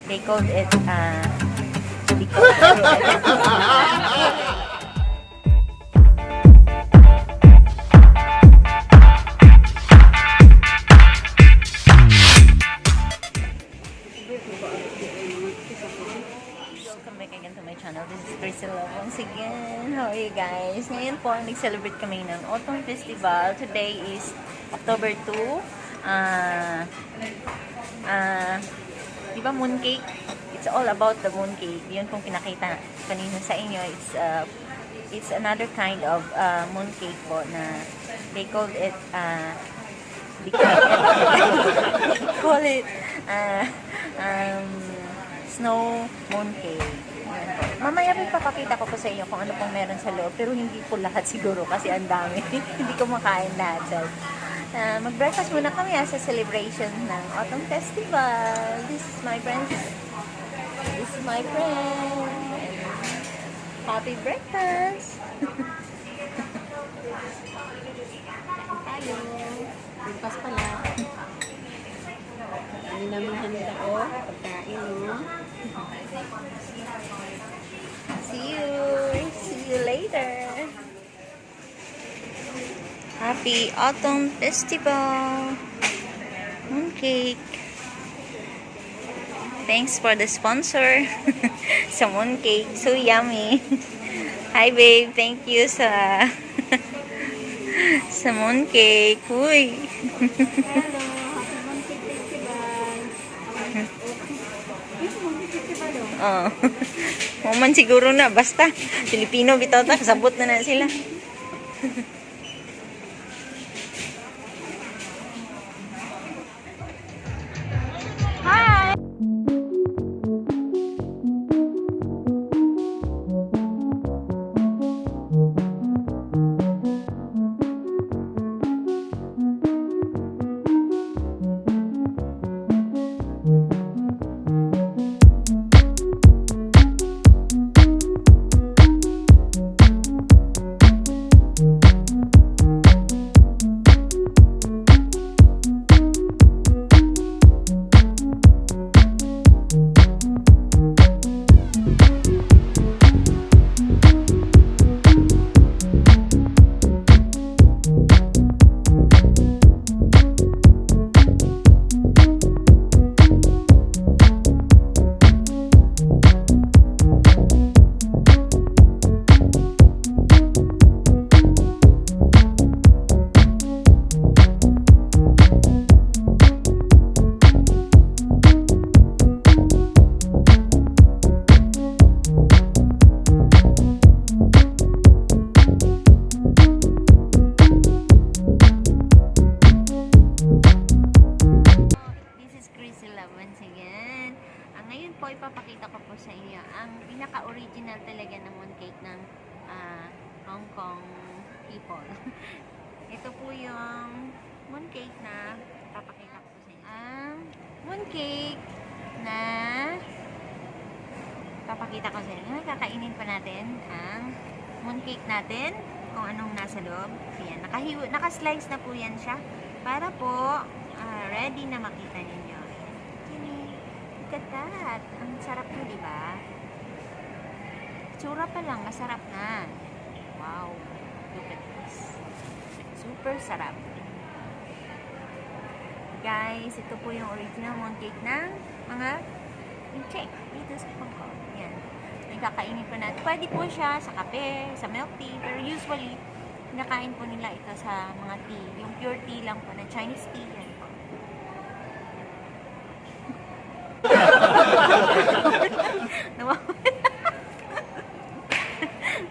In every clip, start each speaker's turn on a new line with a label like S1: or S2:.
S1: They called it, they called it, welcome back again to my channel. This is Priscilla once again. How are you guys? Ngayon po, nag-celebrate kami ng Autumn Festival. Today is October 2. Diba mooncake? It's all about the mooncake. Yun kung pinakita kanina sa inyo. It's another kind of mooncake po na they called it snow mooncake. Mamaya papakita ko po sa inyo kung ano pong meron sa loob. Pero hindi po lahat siguro kasi ang dami. Hindi ko makain lahat. So, mag-breakfast muna kami sa celebration ng Autumn Festival. This is my friend. This is my friend. Happy breakfast!
S2: Tayo. Breakfast pala. Hindi namin handa ko. Pagkain, no?
S1: See you later. Happy Autumn Festival. Mooncake. Thanks for the sponsor. Sa mooncake. So yummy. Hi babe. Thank you sa sa mooncake. Uy.
S2: Hello. Happy Mooncake Festival. Mooncake Festival,
S1: Oh. Woman siguro na. Basta. Filipino bitaw ta. Kasabot na sila. Once again, ngayon po ipapakita ko po sa inyo ang pinaka-original talaga na mooncake ng Hong Kong people. Ito po yung mooncake na papakita ko po sa inyo. Ang mooncake na papakita ko sa inyo. Kakainin pa natin ang mooncake natin kung anong nasa loob. Ayan, naka-slice na po yan siya para po ready na makita ninyo. Look at that. Ang sarap po, di ba? Tsura pa lang, masarap na. Wow. Look at this. Super sarap. Guys, ito po yung original mooncake ng mga check dito sa Hong Kong. Yan. Nagkakainin po natin. Pwede po siya sa kape, sa milk tea, pero usually, pinakain po nila ito sa mga tea. Yung pure tea lang po na Chinese tea. Yan po.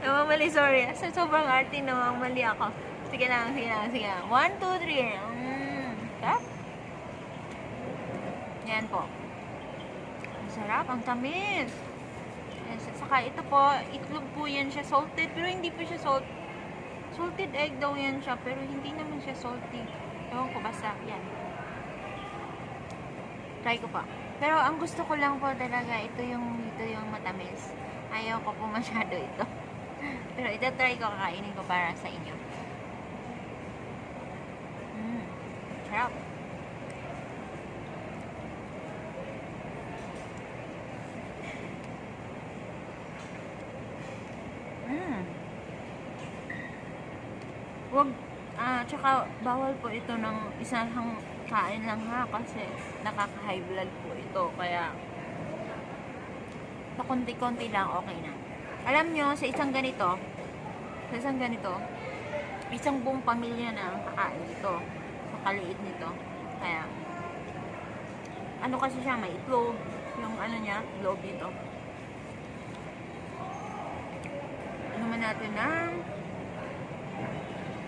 S1: Namamali, sorry. Sa sobrang arte, namamali ako. Sige lang. 1, 2, 3. Sarap. Yan po. Ang sarap, ang tamis. Yan, saka ito po, itlog po yan siya. Salted, pero hindi po siya salted egg daw yan siya, pero hindi naman siya salty. Ewan ko, basta yan. Try ko pa. Pero ang gusto ko lang po talaga, ito yung matamis. Ayaw ko po masyado ito. Pero itatry ko, kakainin ko para sa inyo. Sarap. Wag, tsaka bawal po ito ng isang kain lang ha, kasi nakaka-high blood po ito. Kaya, sa konti-konti lang, okay na. Alam nyo, sa isang ganito, isang buong pamilya na ang kakain ito. Sa kaliit nito. Kaya, ano kasi siya, may itlog. Yung ano niya, loob dito. Inuman natin ng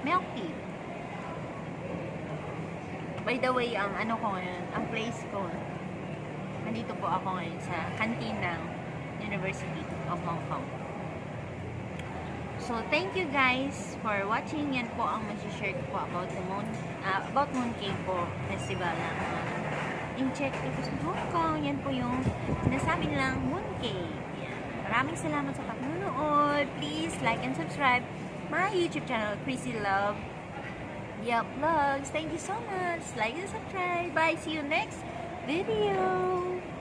S1: milk tea. By the way, ang ano ko ngayon, ang place ko, nandito po ako ngayon sa canteen ng University of Hong Kong. So, thank you guys for watching. Yan po ang mag-share ko po about Mooncake po Festival ng Incheck dito sa Hong Kong. Yan po yung sinasabi nilang Mooncake. Yan. Maraming salamat sa pagnunood. Please like and subscribe my YouTube channel, Chrissy Love Vlogs. Thank you so much. Like and subscribe. Bye. See you next video.